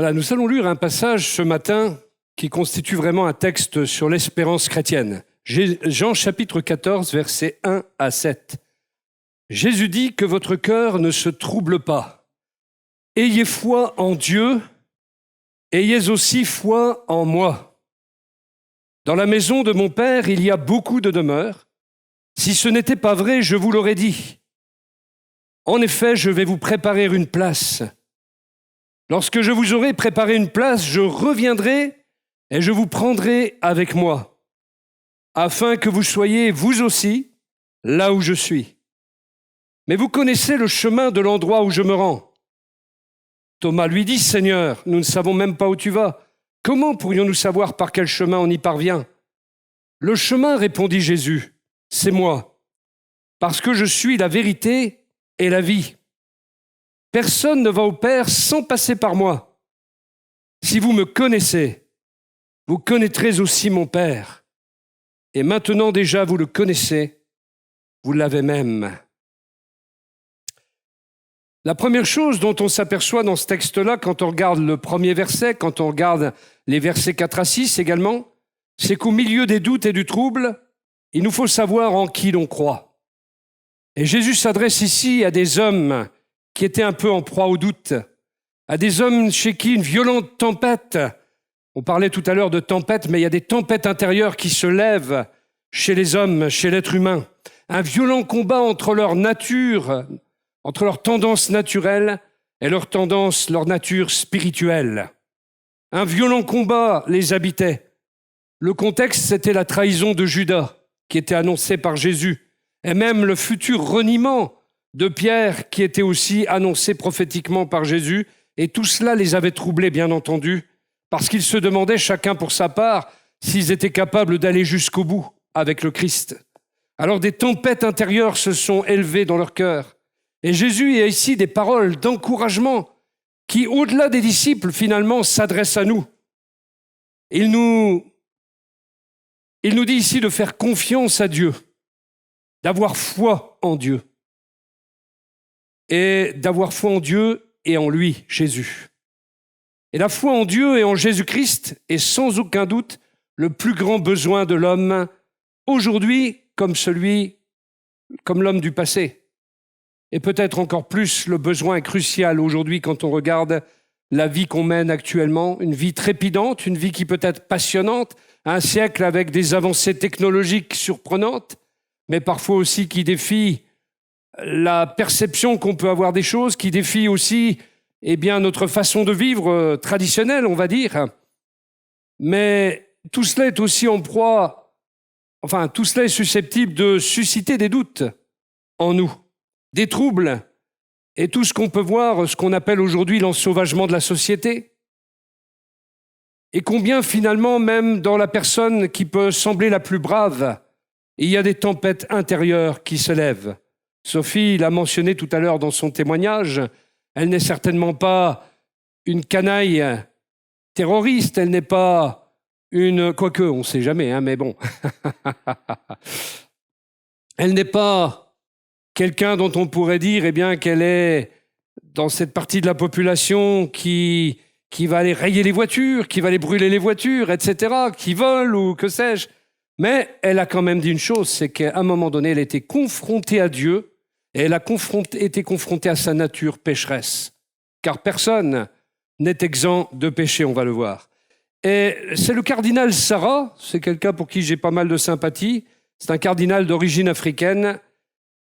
Voilà, nous allons lire un passage ce matin qui constitue vraiment un texte sur l'espérance chrétienne. Jean chapitre 14, versets 1 à 7. Jésus dit que votre cœur ne se trouble pas. Ayez foi en Dieu, ayez aussi foi en moi. Dans la maison de mon Père, il y a beaucoup de demeures. Si ce n'était pas vrai, je vous l'aurais dit. En effet, je vais vous préparer une place. Lorsque je vous aurai préparé une place, je reviendrai et je vous prendrai avec moi, afin que vous soyez, vous aussi, là où je suis. Mais vous connaissez le chemin de l'endroit où je me rends. Thomas lui dit, « Seigneur, nous ne savons même pas où tu vas. Comment pourrions-nous savoir par quel chemin on y parvient ?» Le chemin, répondit Jésus, c'est moi, parce que je suis la vérité et la vie. Personne ne va au Père sans passer par moi. Si vous me connaissez, vous connaîtrez aussi mon Père. Et maintenant déjà, vous le connaissez, vous l'avez même. La première chose dont on s'aperçoit dans ce texte-là, quand on regarde le premier verset, quand on regarde les versets 4 à 6 également, c'est qu'au milieu des doutes et du trouble, il nous faut savoir en qui l'on croit. Et Jésus s'adresse ici à des hommes qui étaient un peu en proie au doute, à des hommes chez qui une violente tempête, on parlait tout à l'heure de tempête, mais il y a des tempêtes intérieures qui se lèvent chez les hommes, chez l'être humain. Un violent combat entre leur nature, entre leur tendance naturelle et leur nature spirituelle. Un violent combat les habitait. Le contexte, c'était la trahison de Judas, qui était annoncée par Jésus, et même le futur reniement de Pierre, qui était aussi annoncé prophétiquement par Jésus, et tout cela les avait troublés, bien entendu, parce qu'ils se demandaient chacun pour sa part s'ils étaient capables d'aller jusqu'au bout avec le Christ. Alors des tempêtes intérieures se sont élevées dans leur cœur. Et Jésus a ici des paroles d'encouragement qui, au-delà des disciples, finalement, s'adressent à nous. Il nous dit ici de faire confiance à Dieu, d'avoir foi en Dieu. Et d'avoir foi en Dieu et en lui, Jésus. Et la foi en Dieu et en Jésus-Christ est sans aucun doute le plus grand besoin de l'homme aujourd'hui comme l'homme du passé. Et peut-être encore plus le besoin crucial aujourd'hui quand on regarde la vie qu'on mène actuellement, une vie trépidante, une vie qui peut être passionnante, un siècle avec des avancées technologiques surprenantes, mais parfois aussi qui défie la perception qu'on peut avoir des choses, qui défie aussi notre façon de vivre traditionnelle, on va dire. Mais tout cela est aussi tout cela est susceptible de susciter des doutes en nous, des troubles, et tout ce qu'on peut voir, ce qu'on appelle aujourd'hui l'ensauvagement de la société. Et combien finalement, même dans la personne qui peut sembler la plus brave, il y a des tempêtes intérieures qui se lèvent. Sophie l'a mentionné tout à l'heure dans son témoignage, elle n'est certainement pas une canaille terroriste, elle n'est pas quoique, on ne sait jamais, mais bon. Elle n'est pas quelqu'un dont on pourrait dire qu'elle est dans cette partie de la population qui va aller rayer les voitures, qui va aller brûler les voitures, etc., qui vole ou que sais-je. Mais elle a quand même dit une chose, c'est qu'à un moment donné, elle était confrontée à Dieu et elle a été confrontée à sa nature pécheresse. Car personne n'est exempt de péché, on va le voir. Et c'est le cardinal Sarah, c'est quelqu'un pour qui j'ai pas mal de sympathie, c'est un cardinal d'origine africaine,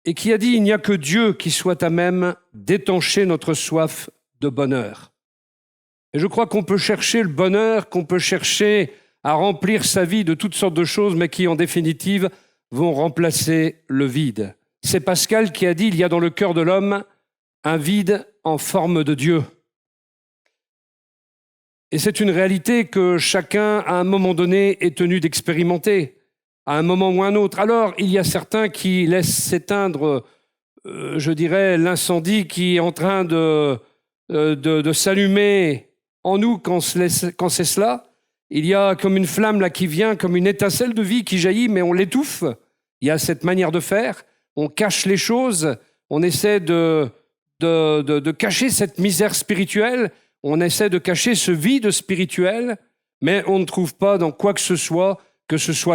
et qui a dit « Il n'y a que Dieu qui soit à même d'étancher notre soif de bonheur ». Et je crois qu'on peut chercher le bonheur, qu'on peut chercher à remplir sa vie de toutes sortes de choses, mais qui, en définitive, vont remplacer le vide. C'est Pascal qui a dit « Il y a dans le cœur de l'homme un vide en forme de Dieu ». Et c'est une réalité que chacun, à un moment donné, est tenu d'expérimenter, à un moment ou un autre. Alors, il y a certains qui laissent s'éteindre, l'incendie qui est en train de s'allumer en nous quand c'est cela. Il y a comme une flamme là qui vient, comme une étincelle de vie qui jaillit, mais on l'étouffe. Il y a cette manière de faire. On cache les choses. On essaie de cacher cette misère spirituelle. on essaie de cacher ce vide spirituel, mais on ne trouve pas dans quoi que ce soit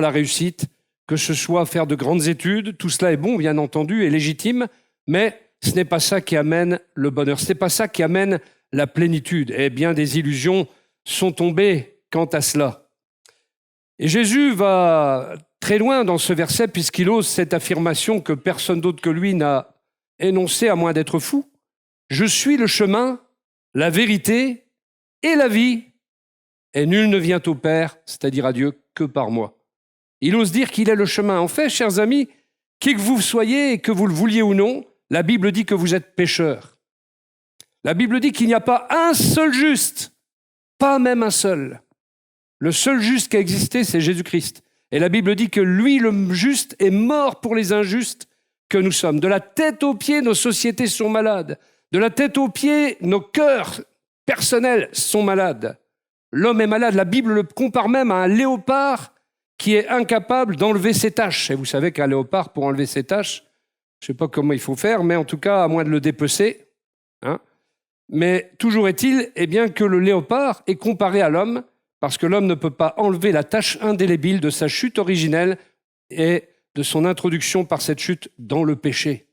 la réussite, que ce soit faire de grandes études. Tout cela est bon, bien entendu, et légitime, mais ce n'est pas ça qui amène le bonheur, ce n'est pas ça qui amène la plénitude. Et bien des illusions sont tombées quant à cela. Et Jésus va très loin dans ce verset puisqu'il ose cette affirmation que personne d'autre que lui n'a énoncée à moins d'être fou. Je suis le chemin, la vérité et la vie, et nul ne vient au Père, c'est-à-dire à Dieu, que par moi. Il ose dire qu'il est le chemin. En fait, chers amis, qui que vous soyez et que vous le vouliez ou non, la Bible dit que vous êtes pécheurs. La Bible dit qu'il n'y a pas un seul juste, pas même un seul. Le seul juste qui a existé, c'est Jésus-Christ. Et la Bible dit que lui, le juste, est mort pour les injustes que nous sommes. De la tête aux pieds, nos sociétés sont malades. De la tête aux pieds, nos cœurs personnels sont malades. L'homme est malade. La Bible le compare même à un léopard qui est incapable d'enlever ses taches. Et vous savez qu'un léopard, pour enlever ses taches, je ne sais pas comment il faut faire, mais en tout cas, à moins de le dépecer. Mais toujours est-il bien que le léopard est comparé à l'homme, parce que l'homme ne peut pas enlever la tache indélébile de sa chute originelle et de son introduction par cette chute dans le péché.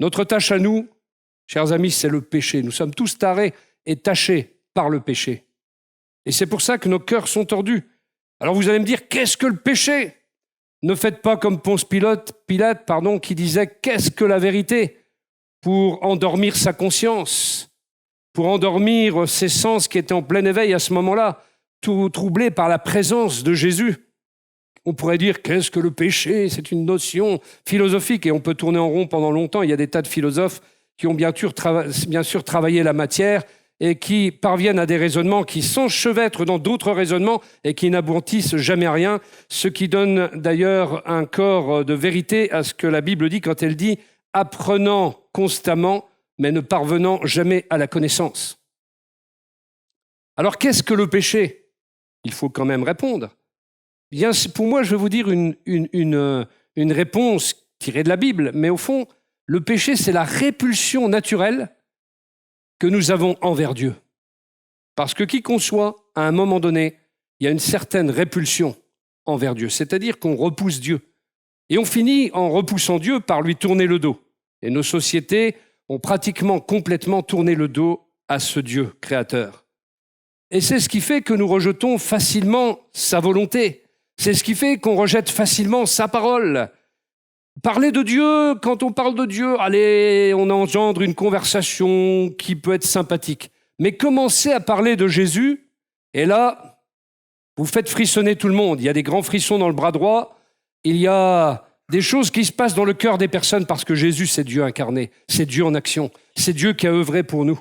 Notre tâche à nous, chers amis, c'est le péché. Nous sommes tous tarés et tachés par le péché. Et c'est pour ça que nos cœurs sont tordus. Alors vous allez me dire, qu'est-ce que le péché ? Ne faites pas comme Ponce Pilate, qui disait « Qu'est-ce que la vérité ?» pour endormir sa conscience, pour endormir ses sens qui étaient en plein éveil à ce moment-là, tout troublés par la présence de Jésus. On pourrait dire « Qu'est-ce que le péché ?» C'est une notion philosophique et on peut tourner en rond pendant longtemps. Il y a des tas de philosophes qui ont bien sûr travaillé la matière et qui parviennent à des raisonnements qui s'enchevêtrent dans d'autres raisonnements et qui n'aboutissent jamais à rien, ce qui donne d'ailleurs un corps de vérité à ce que la Bible dit quand elle dit « apprenant constamment, mais ne parvenant jamais à la connaissance ». Alors qu'est-ce que le péché ? Il faut quand même répondre. Bien, pour moi, je vais vous dire une réponse tirée de la Bible, mais au fond, le péché, c'est la répulsion naturelle que nous avons envers Dieu. Parce que qui qu'on soit, à un moment donné, il y a une certaine répulsion envers Dieu, c'est-à-dire qu'on repousse Dieu. Et on finit en repoussant Dieu par lui tourner le dos. Et nos sociétés ont pratiquement complètement tourné le dos à ce Dieu créateur. Et c'est ce qui fait que nous rejetons facilement sa volonté. C'est ce qui fait qu'on rejette facilement sa parole. Parler de Dieu, quand on parle de Dieu, allez, on engendre une conversation qui peut être sympathique. Mais commencez à parler de Jésus, et là, vous faites frissonner tout le monde. Il y a des grands frissons dans le bras droit, il y a des choses qui se passent dans le cœur des personnes parce que Jésus, c'est Dieu incarné, c'est Dieu en action, c'est Dieu qui a œuvré pour nous.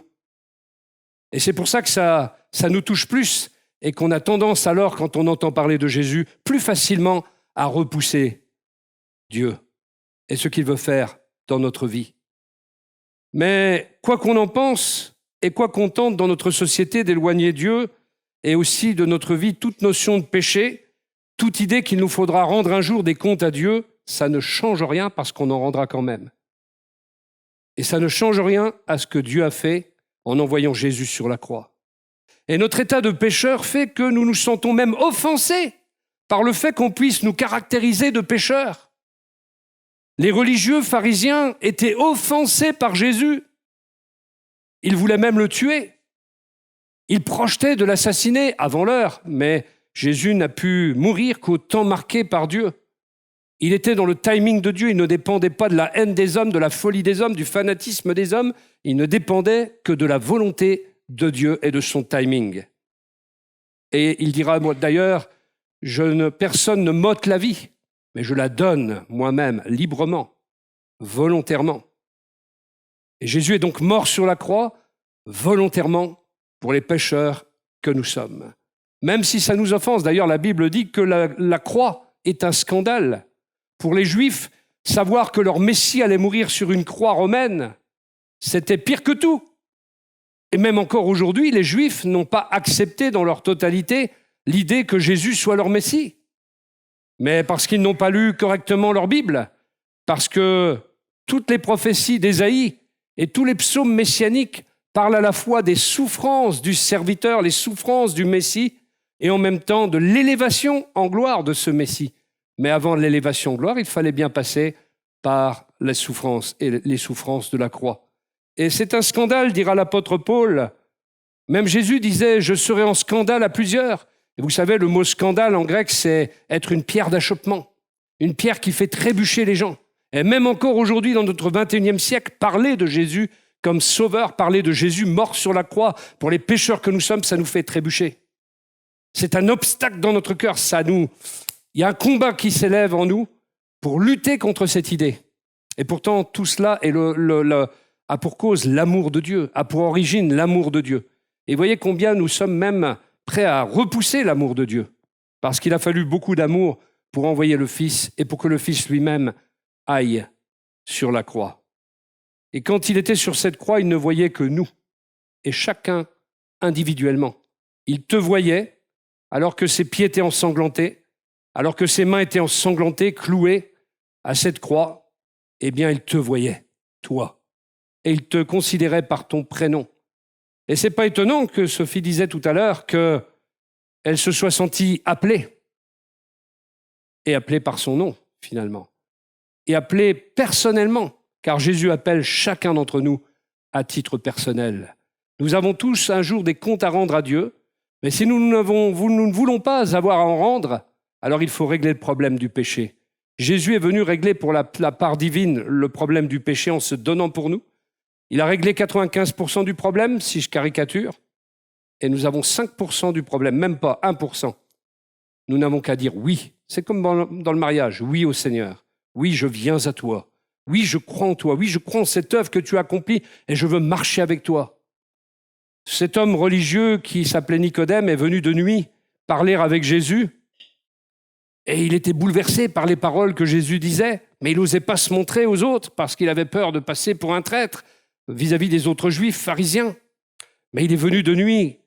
Et c'est pour ça que ça nous touche plus et qu'on a tendance alors, quand on entend parler de Jésus, plus facilement à repousser Dieu et ce qu'il veut faire dans notre vie. Mais quoi qu'on en pense et quoi qu'on tente dans notre société d'éloigner Dieu et aussi de notre vie toute notion de péché, toute idée qu'il nous faudra rendre un jour des comptes à Dieu, ça ne change rien parce qu'on en rendra quand même. Et ça ne change rien à ce que Dieu a fait en envoyant Jésus sur la croix. Et notre état de pécheur fait que nous nous sentons même offensés par le fait qu'on puisse nous caractériser de pécheurs. Les religieux pharisiens étaient offensés par Jésus. Ils voulaient même le tuer. Ils projetaient de l'assassiner avant l'heure, mais Jésus n'a pu mourir qu'au temps marqué par Dieu. Il était dans le timing de Dieu, il ne dépendait pas de la haine des hommes, de la folie des hommes, du fanatisme des hommes, il ne dépendait que de la volonté de Dieu et de son timing. Et il dira d'ailleurs, personne ne m'ôte la vie, mais je la donne moi-même, librement, volontairement. Et Jésus est donc mort sur la croix, volontairement, pour les pécheurs que nous sommes. Même si ça nous offense, d'ailleurs la Bible dit que la croix est un scandale. Pour les Juifs, savoir que leur Messie allait mourir sur une croix romaine, c'était pire que tout. Et même encore aujourd'hui, les Juifs n'ont pas accepté dans leur totalité l'idée que Jésus soit leur Messie. Mais parce qu'ils n'ont pas lu correctement leur Bible, parce que toutes les prophéties d'Ésaïe et tous les psaumes messianiques parle à la fois des souffrances du serviteur, les souffrances du Messie, et en même temps de l'élévation en gloire de ce Messie. Mais avant l'élévation en gloire, il fallait bien passer par les souffrances et les souffrances de la croix. Et c'est un scandale, dira l'apôtre Paul. Même Jésus disait « Je serai en scandale à plusieurs ». Et vous savez, le mot scandale en grec, c'est être une pierre d'achoppement, une pierre qui fait trébucher les gens. Et même encore aujourd'hui, dans notre 21e siècle, parler de Jésus comme sauveur, parler de Jésus mort sur la croix, pour les pécheurs que nous sommes, ça nous fait trébucher. C'est un obstacle dans notre cœur. Il y a un combat qui s'élève en nous pour lutter contre cette idée. Et pourtant, tout cela a pour cause l'amour de Dieu, a pour origine l'amour de Dieu. Et voyez combien nous sommes même prêts à repousser l'amour de Dieu, parce qu'il a fallu beaucoup d'amour pour envoyer le Fils et pour que le Fils lui-même aille sur la croix. Et quand il était sur cette croix, il ne voyait que nous, et chacun individuellement. Il te voyait alors que ses pieds étaient ensanglantés, alors que ses mains étaient ensanglantées, clouées à cette croix. Eh bien, il te voyait, toi, et il te considérait par ton prénom. Et c'est pas étonnant que Sophie disait tout à l'heure qu'elle se soit sentie appelée, et appelée par son nom, finalement, et appelée personnellement, car Jésus appelle chacun d'entre nous à titre personnel. Nous avons tous un jour des comptes à rendre à Dieu, mais si nous ne voulons pas avoir à en rendre, alors il faut régler le problème du péché. Jésus est venu régler pour la part divine le problème du péché en se donnant pour nous. Il a réglé 95% du problème, si je caricature, et nous avons 5% du problème, même pas 1%. Nous n'avons qu'à dire oui. C'est comme dans le mariage, oui au Seigneur. Oui, je viens à toi. Oui, je crois en toi. Oui, je crois en cette œuvre que tu as accomplie et je veux marcher avec toi. Cet homme religieux qui s'appelait Nicodème est venu de nuit parler avec Jésus et il était bouleversé par les paroles que Jésus disait, mais il n'osait pas se montrer aux autres parce qu'il avait peur de passer pour un traître vis-à-vis des autres juifs pharisiens. Mais il est venu de nuit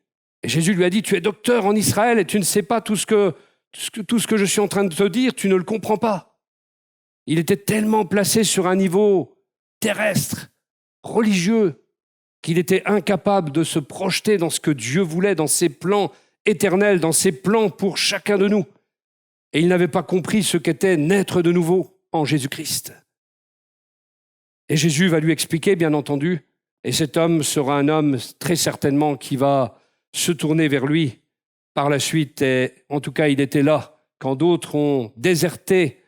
et Jésus lui a dit « Tu es docteur en Israël et tu ne sais pas tout ce que je suis en train de te dire, tu ne le comprends pas. » Il était tellement placé sur un niveau terrestre, religieux, qu'il était incapable de se projeter dans ce que Dieu voulait, dans ses plans éternels, dans ses plans pour chacun de nous. Et il n'avait pas compris ce qu'était naître de nouveau en Jésus-Christ. Et Jésus va lui expliquer, bien entendu, et cet homme sera un homme très certainement qui va se tourner vers lui par la suite. Et en tout cas, il était là quand d'autres ont déserté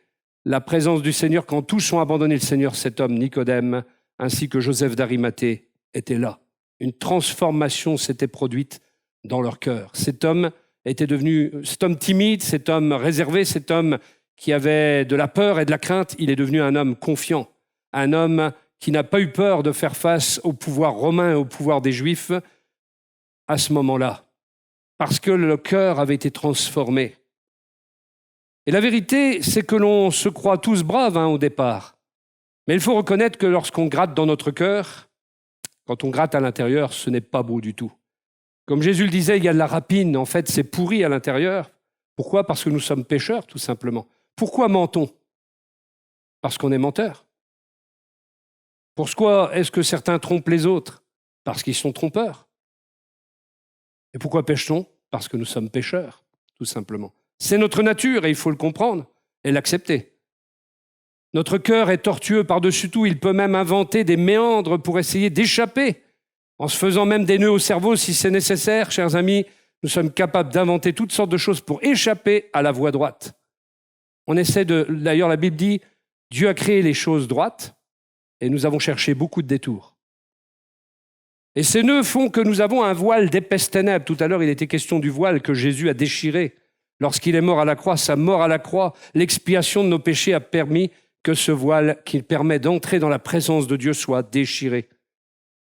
la présence du Seigneur, quand tous ont abandonné le Seigneur, cet homme, Nicodème, ainsi que Joseph d'Arimathée, était là. Une transformation s'était produite dans leur cœur. Cet homme était devenu, cet homme timide, cet homme réservé, cet homme qui avait de la peur et de la crainte, il est devenu un homme confiant, un homme qui n'a pas eu peur de faire face au pouvoir romain et au pouvoir des Juifs à ce moment-là, parce que le cœur avait été transformé. Et la vérité, c'est que l'on se croit tous braves au départ. Mais il faut reconnaître que lorsqu'on gratte dans notre cœur, quand on gratte à l'intérieur, ce n'est pas beau du tout. Comme Jésus le disait, il y a de la rapine, en fait, c'est pourri à l'intérieur. Pourquoi ? Parce que nous sommes pécheurs, tout simplement. Pourquoi ment-on ? Parce qu'on est menteur. Pourquoi est-ce que certains trompent les autres ? Parce qu'ils sont trompeurs. Et pourquoi pêche-t-on ? Parce que nous sommes pécheurs, tout simplement. C'est notre nature et il faut le comprendre et l'accepter. Notre cœur est tortueux par-dessus tout. Il peut même inventer des méandres pour essayer d'échapper, en se faisant même des nœuds au cerveau si c'est nécessaire. Chers amis, nous sommes capables d'inventer toutes sortes de choses pour échapper à la voie droite. D'ailleurs, la Bible dit, Dieu a créé les choses droites et nous avons cherché beaucoup de détours. Et ces nœuds font que nous avons un voile d'épaisse ténèbres. Tout à l'heure, il était question du voile que Jésus a déchiré. Lorsqu'il est mort à la croix, sa mort à la croix, l'expiation de nos péchés a permis que ce voile qui permet d'entrer dans la présence de Dieu soit déchiré.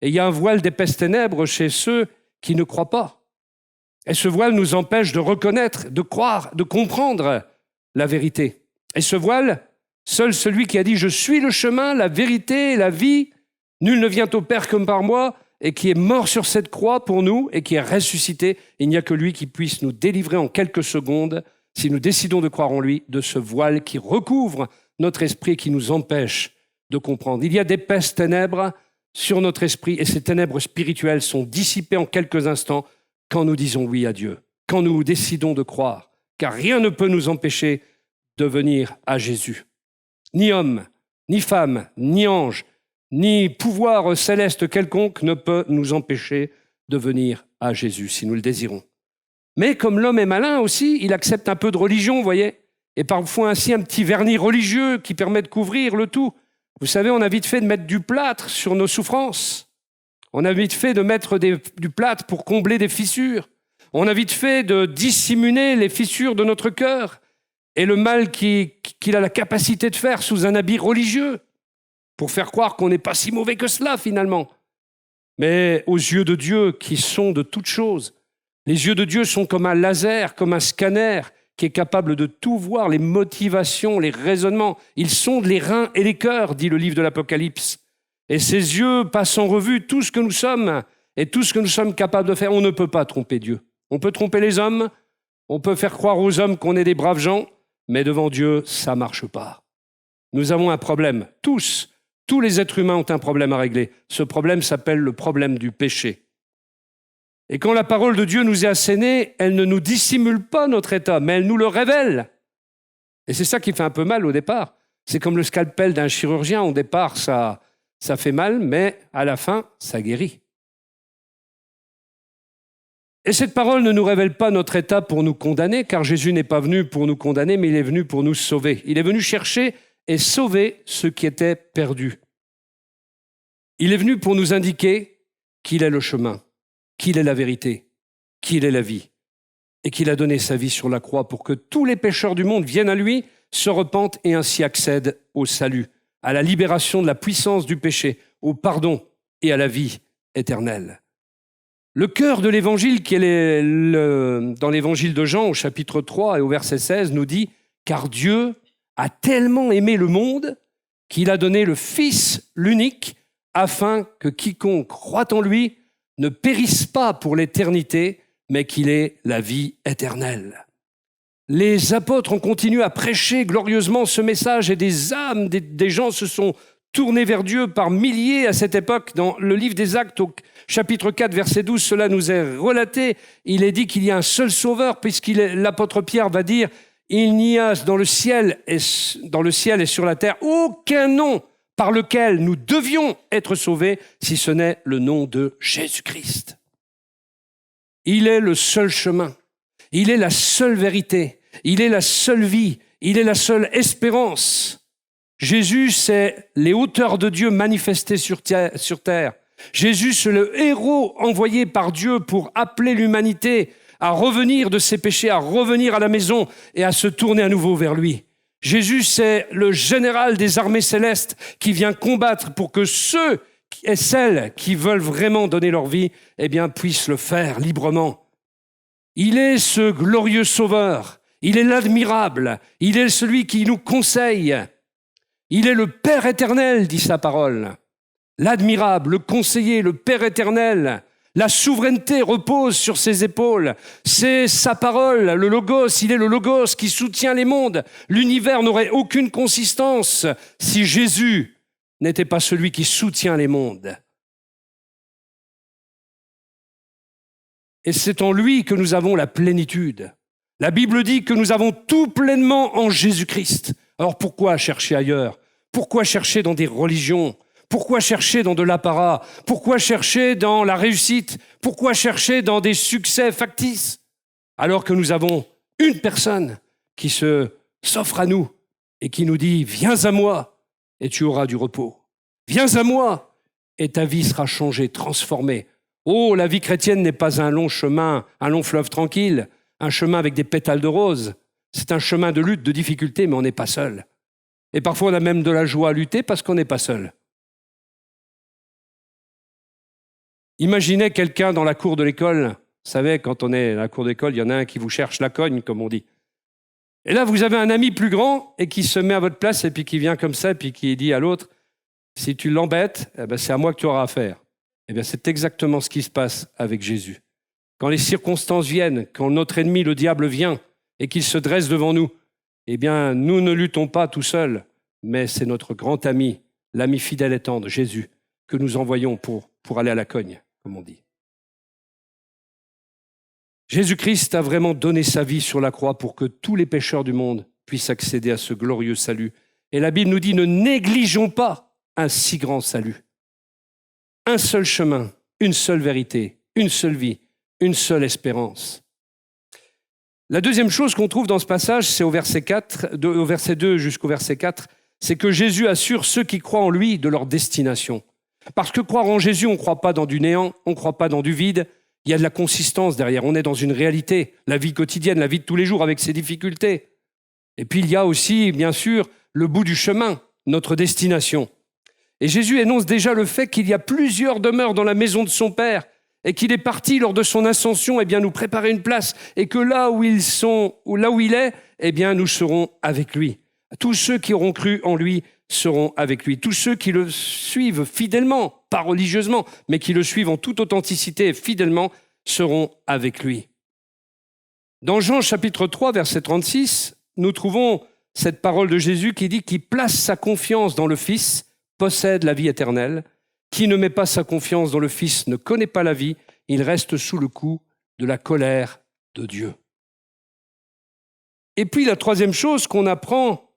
Et il y a un voile d'épaisse ténèbres chez ceux qui ne croient pas. Et ce voile nous empêche de reconnaître, de croire, de comprendre la vérité. Et ce voile, seul celui qui a dit « Je suis le chemin, la vérité et la vie, nul ne vient au Père comme par moi », et qui est mort sur cette croix pour nous et qui est ressuscité, il n'y a que lui qui puisse nous délivrer en quelques secondes, si nous décidons de croire en lui, de ce voile qui recouvre notre esprit et qui nous empêche de comprendre. Il y a d'épaisses ténèbres sur notre esprit et ces ténèbres spirituelles sont dissipées en quelques instants quand nous disons oui à Dieu, quand nous décidons de croire, car rien ne peut nous empêcher de venir à Jésus. Ni homme, ni femme, ni ange, ni pouvoir céleste quelconque ne peut nous empêcher de venir à Jésus si nous le désirons. Mais comme l'homme est malin aussi, il accepte un peu de religion, vous voyez, et parfois ainsi un petit vernis religieux qui permet de couvrir le tout. Vous savez, on a vite fait de mettre du plâtre sur nos souffrances. On a vite fait de mettre du plâtre pour combler des fissures. On a vite fait de dissimuler les fissures de notre cœur et le mal qu'il a la capacité de faire sous un habit religieux pour faire croire qu'on n'est pas si mauvais que cela finalement. Mais aux yeux de Dieu qui sont de toutes choses, les yeux de Dieu sont comme un laser, comme un scanner qui est capable de tout voir, les motivations, les raisonnements. Ils sondent les reins et les cœurs, dit le livre de l'Apocalypse. Et ses yeux passent en revue tout ce que nous sommes et tout ce que nous sommes capables de faire. On ne peut pas tromper Dieu. On peut tromper les hommes, on peut faire croire aux hommes qu'on est des braves gens, mais devant Dieu, ça ne marche pas. Nous avons un problème, tous les êtres humains ont un problème à régler. Ce problème s'appelle le problème du péché. Et quand la parole de Dieu nous est assénée, elle ne nous dissimule pas notre état, mais elle nous le révèle. Et c'est ça qui fait un peu mal au départ. C'est comme le scalpel d'un chirurgien. Au départ, ça fait mal, mais à la fin, ça guérit. Et cette parole ne nous révèle pas notre état pour nous condamner, car Jésus n'est pas venu pour nous condamner, mais il est venu pour nous sauver. Il est venu chercher et sauver ceux qui étaient perdus. Il est venu pour nous indiquer qu'il est le chemin, qu'il est la vérité, qu'il est la vie, et qu'il a donné sa vie sur la croix pour que tous les pécheurs du monde viennent à lui, se repentent et ainsi accèdent au salut, à la libération de la puissance du péché, au pardon et à la vie éternelle. Le cœur de l'évangile, qui est dans l'évangile de Jean, au chapitre 3 et au verset 16, nous dit « Car Dieu a tellement aimé le monde qu'il a donné le Fils l'unique, afin que quiconque croit en lui ne périsse pas pour l'éternité, mais qu'il ait la vie éternelle. » Les apôtres ont continué à prêcher glorieusement ce message et des âmes, des gens se sont tournés vers Dieu par milliers à cette époque. Dans le livre des Actes, au chapitre 4, verset 12, cela nous est relaté. Il est dit qu'il y a un seul sauveur, l'apôtre Pierre va dire « Il n'y a dans le ciel et sur la terre aucun nom par lequel nous devions être sauvés, si ce n'est le nom de Jésus-Christ. » Il est le seul chemin, il est la seule vérité, il est la seule vie, il est la seule espérance. Jésus, c'est les hauteurs de Dieu manifestées sur terre. Jésus, c'est le héros envoyé par Dieu pour appeler l'humanité à revenir de ses péchés, à revenir à la maison et à se tourner à nouveau vers lui. Jésus, c'est le général des armées célestes qui vient combattre pour que ceux et celles qui veulent vraiment donner leur vie, puissent le faire librement. Il est ce glorieux sauveur, il est l'admirable, il est celui qui nous conseille. Il est le Père éternel, dit sa parole. L'admirable, le conseiller, le Père éternel. La souveraineté repose sur ses épaules. C'est sa parole, le Logos, il est le Logos qui soutient les mondes. L'univers n'aurait aucune consistance si Jésus n'était pas celui qui soutient les mondes. Et c'est en lui que nous avons la plénitude. La Bible dit que nous avons tout pleinement en Jésus-Christ. Alors pourquoi chercher ailleurs? Pourquoi chercher dans des religions? Pourquoi chercher dans de l'apparat? Pourquoi chercher dans la réussite? Pourquoi chercher dans des succès factices? Alors que nous avons une personne qui s'offre à nous et qui nous dit « Viens à moi et tu auras du repos. Viens à moi et ta vie sera changée, transformée. » Oh, la vie chrétienne n'est pas un long chemin, un long fleuve tranquille, un chemin avec des pétales de rose. C'est un chemin de lutte, de difficulté, mais on n'est pas seul. Et parfois, on a même de la joie à lutter parce qu'on n'est pas seul. Imaginez quelqu'un dans la cour de l'école. Vous savez, quand on est à la cour d'école, il y en a un qui vous cherche la cogne, comme on dit. Et là, vous avez un ami plus grand et qui se met à votre place et puis qui vient comme ça et puis qui dit à l'autre, si tu l'embêtes, c'est à moi que tu auras affaire. C'est exactement ce qui se passe avec Jésus. Quand les circonstances viennent, quand notre ennemi, le diable, vient et qu'il se dresse devant nous, nous ne luttons pas tout seuls, mais c'est notre grand ami, l'ami fidèle et tendre, Jésus, que nous envoyons pour aller à la cogne, comme on dit. Jésus-Christ a vraiment donné sa vie sur la croix pour que tous les pécheurs du monde puissent accéder à ce glorieux salut. Et la Bible nous dit, ne négligeons pas un si grand salut. Un seul chemin, une seule vérité, une seule vie, une seule espérance. La deuxième chose qu'on trouve dans ce passage, c'est au verset 2 jusqu'au verset 4, c'est que Jésus assure ceux qui croient en lui de leur destination. Parce que croire en Jésus, on ne croit pas dans du néant, on ne croit pas dans du vide, il y a de la consistance derrière, on est dans une réalité, la vie quotidienne, la vie de tous les jours avec ses difficultés. Et puis il y a aussi, bien sûr, le bout du chemin, notre destination. Et Jésus énonce déjà le fait qu'il y a plusieurs demeures dans la maison de son Père et qu'il est parti lors de son ascension nous préparer une place et que là où il est, nous serons avec lui. Tous ceux qui auront cru en lui seront avec lui. Tous ceux qui le suivent fidèlement, pas religieusement, mais qui le suivent en toute authenticité et fidèlement, seront avec lui. Dans Jean chapitre 3, verset 36, nous trouvons cette parole de Jésus qui dit « Qui place sa confiance dans le Fils possède la vie éternelle. Qui ne met pas sa confiance dans le Fils ne connaît pas la vie, il reste sous le coup de la colère de Dieu. » Et puis la troisième chose qu'on apprend,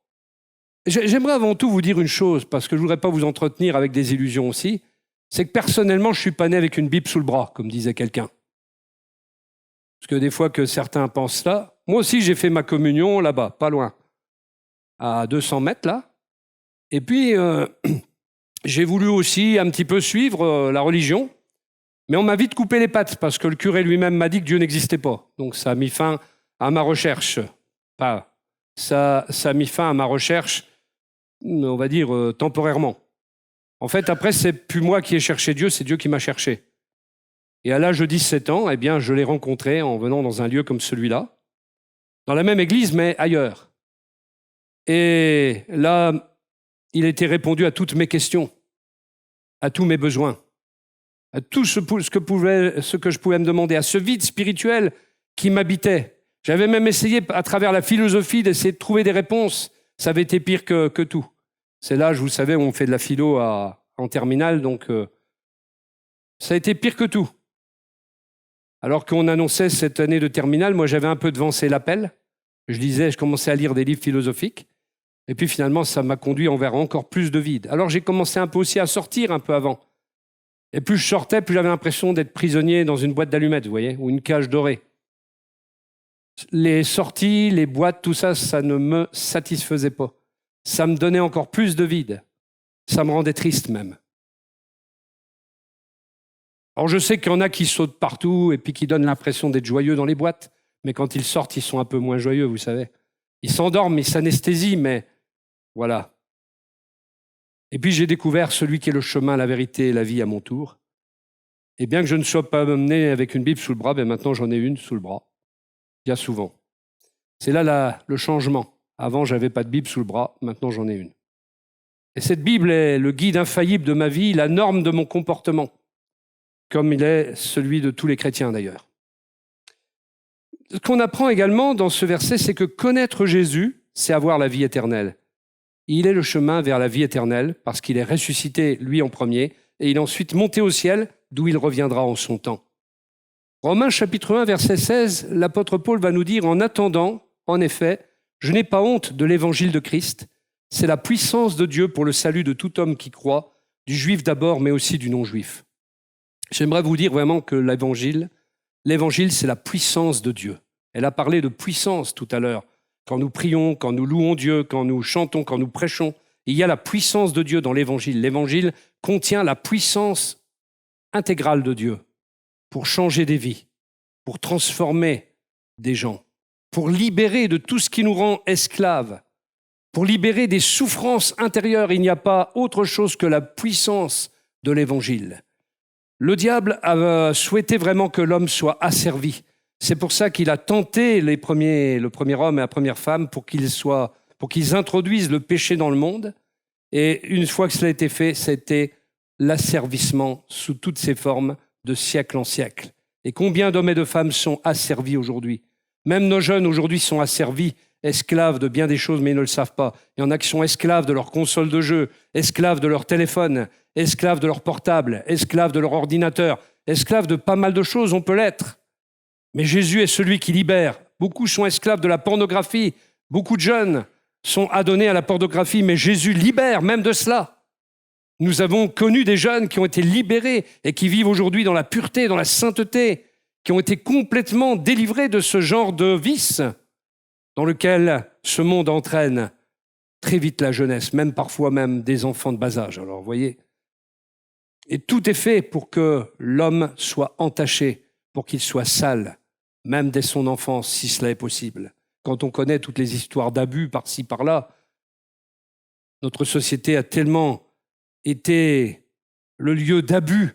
j'aimerais avant tout vous dire une chose, parce que je ne voudrais pas vous entretenir avec des illusions aussi, c'est que personnellement, je ne suis pas né avec une Bible sous le bras, comme disait quelqu'un. Parce que des fois que certains pensent là, moi aussi j'ai fait ma communion là-bas, pas loin, à 200 mètres là. Et puis, j'ai voulu aussi un petit peu suivre la religion, mais on m'a vite coupé les pattes, parce que le curé lui-même m'a dit que Dieu n'existait pas. Donc ça a mis fin à ma recherche. Ça a mis fin à ma recherche, on va dire, temporairement. En fait, après, c'est plus moi qui ai cherché Dieu, c'est Dieu qui m'a cherché. Et à l'âge de 17 ans, je l'ai rencontré en venant dans un lieu comme celui-là, dans la même église, mais ailleurs. Et là, il a été répondu à toutes mes questions, à tous mes besoins, à tout ce que je pouvais me demander, à ce vide spirituel qui m'habitait. J'avais même essayé, à travers la philosophie, d'essayer de trouver des réponses. Ça avait été pire que tout. C'est l'âge, vous savez, où on fait de la philo en terminale, donc ça a été pire que tout. Alors qu'on annonçait cette année de terminale, moi j'avais un peu devancé l'appel. Je commençais à lire des livres philosophiques. Et puis finalement, ça m'a conduit envers encore plus de vide. Alors j'ai commencé un peu aussi à sortir un peu avant. Et plus je sortais, plus j'avais l'impression d'être prisonnier dans une boîte d'allumettes, vous voyez, ou une cage dorée. Les sorties, les boîtes, tout ça, ça ne me satisfaisait pas. Ça me donnait encore plus de vide. Ça me rendait triste même. Alors je sais qu'il y en a qui sautent partout et puis qui donnent l'impression d'être joyeux dans les boîtes, mais quand ils sortent, ils sont un peu moins joyeux, vous savez. Ils s'endorment, ils s'anesthésient, mais voilà. Et puis j'ai découvert celui qui est le chemin, la vérité et la vie à mon tour. Et bien que je ne sois pas mené avec une Bible sous le bras, maintenant j'en ai une sous le bras, bien souvent. C'est là le changement. Avant, je n'avais pas de Bible sous le bras, maintenant j'en ai une. Et cette Bible est le guide infaillible de ma vie, la norme de mon comportement, comme il est celui de tous les chrétiens d'ailleurs. Ce qu'on apprend également dans ce verset, c'est que connaître Jésus, c'est avoir la vie éternelle. Il est le chemin vers la vie éternelle, parce qu'il est ressuscité, lui en premier, et il est ensuite monté au ciel, d'où il reviendra en son temps. Romains chapitre 1, verset 16, l'apôtre Paul va nous dire « En attendant, en effet, je n'ai pas honte de l'évangile de Christ. C'est la puissance de Dieu pour le salut de tout homme qui croit, du juif d'abord, mais aussi du non-juif. » J'aimerais vous dire vraiment que l'évangile, c'est la puissance de Dieu. Elle a parlé de puissance tout à l'heure. Quand nous prions, quand nous louons Dieu, quand nous chantons, quand nous prêchons, il y a la puissance de Dieu dans l'évangile. L'évangile contient la puissance intégrale de Dieu pour changer des vies, pour transformer des gens, pour libérer de tout ce qui nous rend esclaves, pour libérer des souffrances intérieures. Il n'y a pas autre chose que la puissance de l'évangile. Le diable a souhaité vraiment que l'homme soit asservi. C'est pour ça qu'il a tenté le premier homme et la première femme pour qu'ils introduisent le péché dans le monde. Et une fois que cela a été fait, c'était l'asservissement sous toutes ses formes de siècle en siècle. Et combien d'hommes et de femmes sont asservis aujourd'hui? Même nos jeunes aujourd'hui sont asservis, esclaves de bien des choses, mais ils ne le savent pas. Il y en a qui sont esclaves de leur console de jeu, esclaves de leur téléphone, esclaves de leur portable, esclaves de leur ordinateur, esclaves de pas mal de choses, on peut l'être. Mais Jésus est celui qui libère. Beaucoup sont esclaves de la pornographie, beaucoup de jeunes sont adonnés à la pornographie, mais Jésus libère même de cela. Nous avons connu des jeunes qui ont été libérés et qui vivent aujourd'hui dans la pureté, dans la sainteté, qui ont été complètement délivrés de ce genre de vice dans lequel ce monde entraîne très vite la jeunesse, même parfois même des enfants de bas âge. Alors, vous voyez, et tout est fait pour que l'homme soit entaché, pour qu'il soit sale, même dès son enfance, si cela est possible. Quand on connaît toutes les histoires d'abus par-ci, par-là, notre société a tellement été le lieu d'abus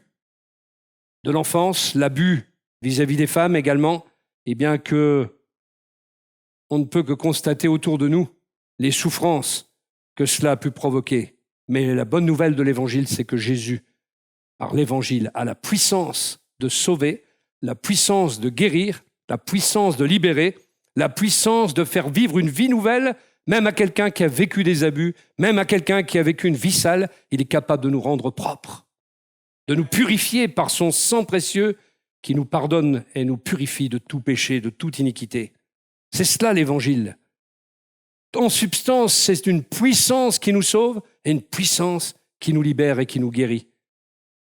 de l'enfance, l'abus vis-à-vis des femmes également, et bien que on ne peut que constater autour de nous les souffrances que cela a pu provoquer. Mais la bonne nouvelle de l'Évangile, c'est que Jésus, par l'Évangile, a la puissance de sauver, la puissance de guérir, la puissance de libérer, la puissance de faire vivre une vie nouvelle, même à quelqu'un qui a vécu des abus, même à quelqu'un qui a vécu une vie sale, il est capable de nous rendre propres, de nous purifier par son sang précieux qui nous pardonne et nous purifie de tout péché, de toute iniquité. C'est cela l'Évangile. En substance, c'est une puissance qui nous sauve et une puissance qui nous libère et qui nous guérit.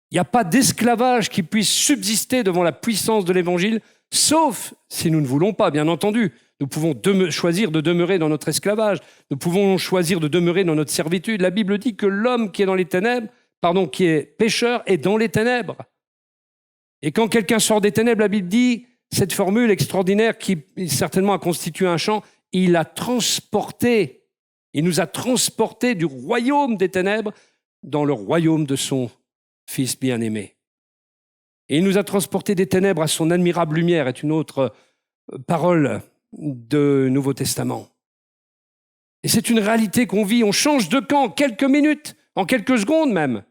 Il n'y a pas d'esclavage qui puisse subsister devant la puissance de l'Évangile, sauf si nous ne voulons pas, bien entendu. Nous pouvons choisir de demeurer dans notre esclavage. Nous pouvons choisir de demeurer dans notre servitude. La Bible dit que l'homme qui est dans les ténèbres, qui est pécheur, est dans les ténèbres. Et quand quelqu'un sort des ténèbres, la Bible dit cette formule extraordinaire qui certainement a constitué un chant, il nous a transportés du royaume des ténèbres dans le royaume de son Fils bien-aimé. Et il nous a transportés des ténèbres à son admirable lumière, est une autre parole du Nouveau Testament. Et c'est une réalité qu'on vit, on change de camp en quelques minutes, en quelques secondes même.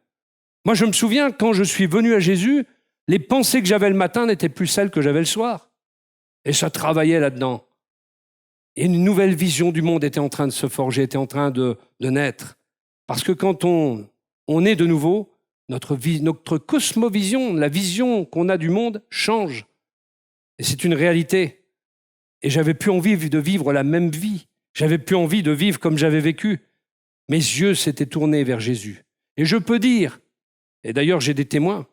Moi, je me souviens, quand je suis venu à Jésus, les pensées que j'avais le matin n'étaient plus celles que j'avais le soir. Et ça travaillait là-dedans. Et une nouvelle vision du monde était en train de se forger, était en train de naître. Parce que quand on est de nouveau, notre cosmovision, la vision qu'on a du monde change. Et c'est une réalité. Et j'avais plus envie de vivre la même vie. J'avais plus envie de vivre comme j'avais vécu. Mes yeux s'étaient tournés vers Jésus. Et je peux dire, et d'ailleurs j'ai des témoins,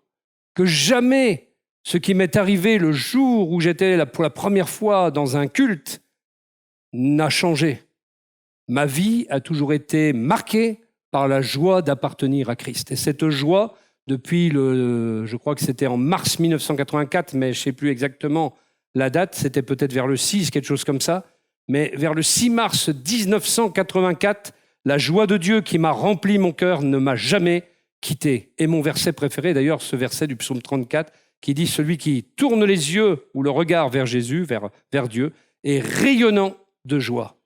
que jamais ce qui m'est arrivé le jour où j'étais pour la première fois dans un culte n'a changé. Ma vie a toujours été marquée par la joie d'appartenir à Christ. Et cette joie, depuis je crois que c'était en mars 1984, mais je ne sais plus exactement la date, c'était peut-être vers le 6, quelque chose comme ça, mais vers le 6 mars 1984, la joie de Dieu qui m'a rempli mon cœur ne m'a jamais quitté. Et mon verset préféré, d'ailleurs, ce verset du psaume 34, qui dit « Celui qui tourne les yeux ou le regard vers Jésus, vers Dieu, est rayonnant de joie. »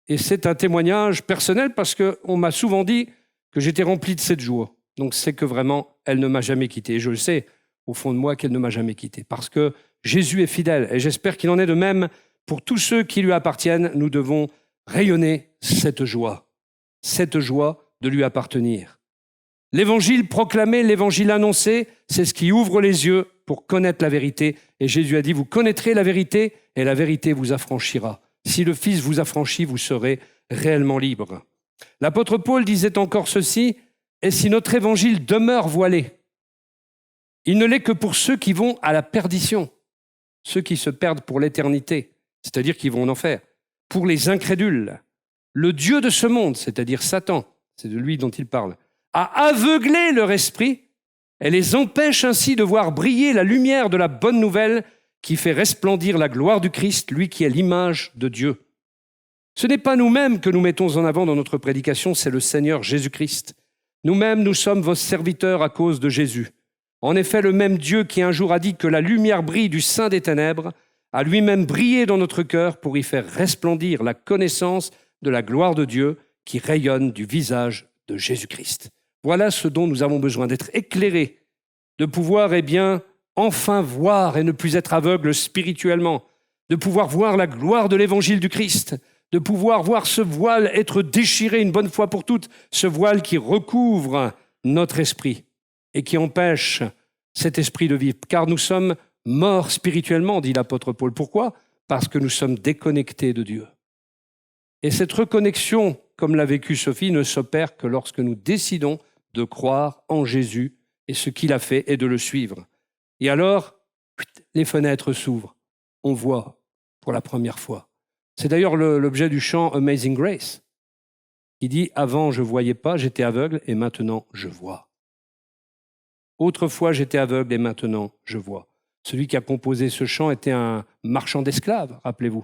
Et c'est un témoignage personnel parce qu'on m'a souvent dit que j'étais rempli de cette joie. Donc c'est que vraiment, elle ne m'a jamais quitté. Et je le sais au fond de moi qu'elle ne m'a jamais quitté. Parce que Jésus est fidèle. Et j'espère qu'il en est de même pour tous ceux qui lui appartiennent. Nous devons rayonner cette joie de lui appartenir. L'évangile proclamé, l'évangile annoncé, c'est ce qui ouvre les yeux pour connaître la vérité. Et Jésus a dit, vous connaîtrez la vérité et la vérité vous affranchira. Si le Fils vous affranchit, vous serez réellement libre. L'apôtre Paul disait encore ceci, et si notre évangile demeure voilé, il ne l'est que pour ceux qui vont à la perdition, ceux qui se perdent pour l'éternité, c'est-à-dire qui vont en enfer, pour les incrédules. Le Dieu de ce monde, c'est-à-dire Satan, c'est de lui dont il parle, a aveuglé leur esprit et les empêche ainsi de voir briller la lumière de la bonne nouvelle qui fait resplendir la gloire du Christ, lui qui est l'image de Dieu. Ce n'est pas nous-mêmes que nous mettons en avant dans notre prédication, c'est le Seigneur Jésus-Christ. Nous-mêmes, nous sommes vos serviteurs à cause de Jésus. En effet, le même Dieu qui un jour a dit que la lumière brille du sein des ténèbres, a lui-même brillé dans notre cœur pour y faire resplendir la connaissance de la gloire de Dieu qui rayonne du visage de Jésus-Christ. Voilà ce dont nous avons besoin, d'être éclairés, de pouvoir, enfin voir et ne plus être aveugles spirituellement, de pouvoir voir la gloire de l'évangile du Christ, de pouvoir voir ce voile être déchiré une bonne fois pour toutes, ce voile qui recouvre notre esprit et qui empêche cet esprit de vivre. Car nous sommes morts spirituellement, dit l'apôtre Paul. Pourquoi ? Parce que nous sommes déconnectés de Dieu. Et cette reconnexion, comme l'a vécu Sophie, ne s'opère que lorsque nous décidons de croire en Jésus et ce qu'il a fait et de le suivre. Et alors, les fenêtres s'ouvrent. On voit pour la première fois. C'est d'ailleurs l'objet du chant Amazing Grace, qui dit « Avant, je ne voyais pas, j'étais aveugle, et maintenant, je vois. Autrefois, j'étais aveugle, et maintenant, je vois. » Celui qui a composé ce chant était un marchand d'esclaves, rappelez-vous.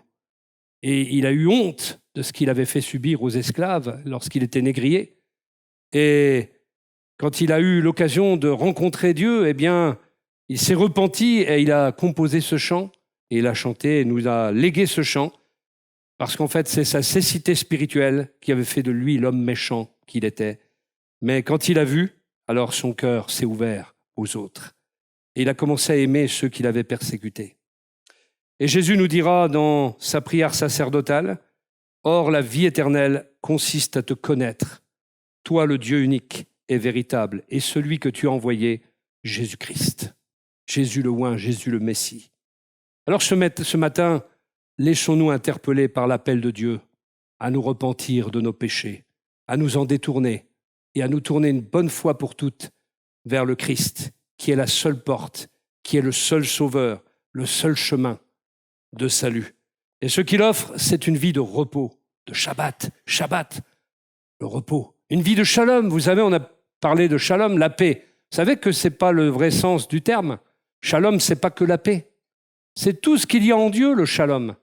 Et il a eu honte de ce qu'il avait fait subir aux esclaves lorsqu'il était négrier. Et quand il a eu l'occasion de rencontrer Dieu, eh bien, il s'est repenti et il a composé ce chant. Et il a chanté et nous a légué ce chant. Parce qu'en fait, c'est sa cécité spirituelle qui avait fait de lui l'homme méchant qu'il était. Mais quand il a vu, alors son cœur s'est ouvert aux autres. Et il a commencé à aimer ceux qu'il avait persécutés. Et Jésus nous dira dans sa prière sacerdotale, « Or, la vie éternelle consiste à te connaître, toi le Dieu unique et véritable, et celui que tu as envoyé, Jésus-Christ. » Jésus le oint, Jésus le Messie. Alors ce matin, laissons-nous interpeller par l'appel de Dieu à nous repentir de nos péchés, à nous en détourner et à nous tourner une bonne fois pour toutes vers le Christ, qui est la seule porte, qui est le seul sauveur, le seul chemin de salut. Et ce qu'il offre, c'est une vie de repos, de Shabbat, le repos. Une vie de shalom. Vous savez, on a parlé de shalom, la paix. Vous savez que ce n'est pas le vrai sens du terme. Shalom, ce n'est pas que la paix. C'est tout ce qu'il y a en Dieu, le shalom.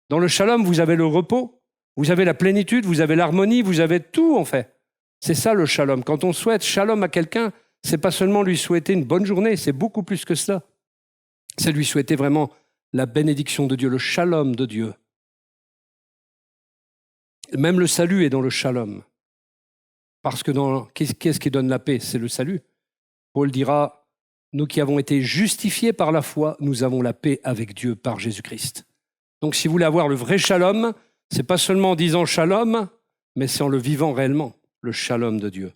Dans le shalom, vous avez le repos, vous avez la plénitude, vous avez l'harmonie, vous avez tout en fait. C'est ça le shalom. Quand on souhaite shalom à quelqu'un, c'est pas seulement lui souhaiter une bonne journée, c'est beaucoup plus que cela. C'est lui souhaiter vraiment la bénédiction de Dieu, le shalom de Dieu. Même le salut est dans le shalom. Parce que qu'est-ce qui donne la paix ? C'est le salut. Paul dira, nous qui avons été justifiés par la foi, nous avons la paix avec Dieu par Jésus-Christ. Donc si vous voulez avoir le vrai shalom, c'est pas seulement en disant shalom, mais c'est en le vivant réellement, le shalom de Dieu.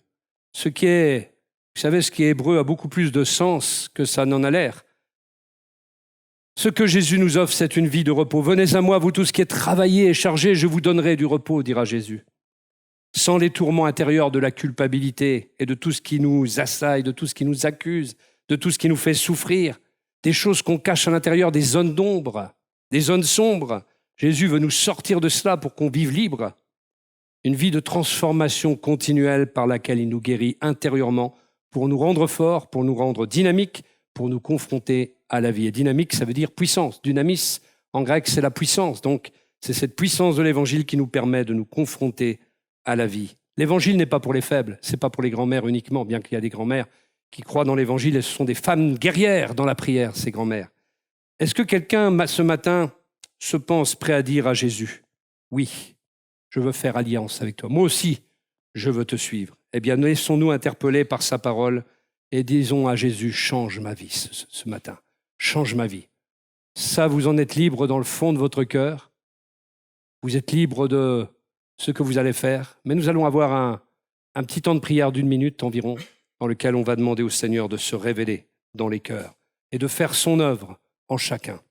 Vous savez, ce qui est hébreu a beaucoup plus de sens que ça n'en a l'air. Ce que Jésus nous offre, c'est une vie de repos. Venez à moi, vous tous qui êtes travaillés et chargés, je vous donnerai du repos, dira Jésus. Sans les tourments intérieurs de la culpabilité et de tout ce qui nous assaille, de tout ce qui nous accuse, de tout ce qui nous fait souffrir, des choses qu'on cache à l'intérieur, des zones d'ombre, des zones sombres. Jésus veut nous sortir de cela pour qu'on vive libre. Une vie de transformation continuelle par laquelle il nous guérit intérieurement pour nous rendre forts, pour nous rendre dynamiques, pour nous confronter à la vie. Et dynamique, ça veut dire puissance. Dynamis, en grec, c'est la puissance. Donc, c'est cette puissance de l'Évangile qui nous permet de nous confronter à la vie. L'Évangile n'est pas pour les faibles, c'est pas pour les grands-mères uniquement, bien qu'il y a des grands-mères qui croient dans l'Évangile et ce sont des femmes guerrières dans la prière, ces grands-mères. Est-ce que quelqu'un, ce matin, se pense prêt à dire à Jésus, « Oui, je veux faire alliance avec toi. Moi aussi, je veux te suivre. » Eh bien, laissons-nous interpeller par sa parole et disons à Jésus, « Change ma vie ce matin. Change ma vie. » Ça, vous en êtes libre dans le fond de votre cœur. Vous êtes libre de ce que vous allez faire. Mais nous allons avoir un petit temps de prière d'1 minute environ, dans lequel on va demander au Seigneur de se révéler dans les cœurs et de faire son œuvre en chacun.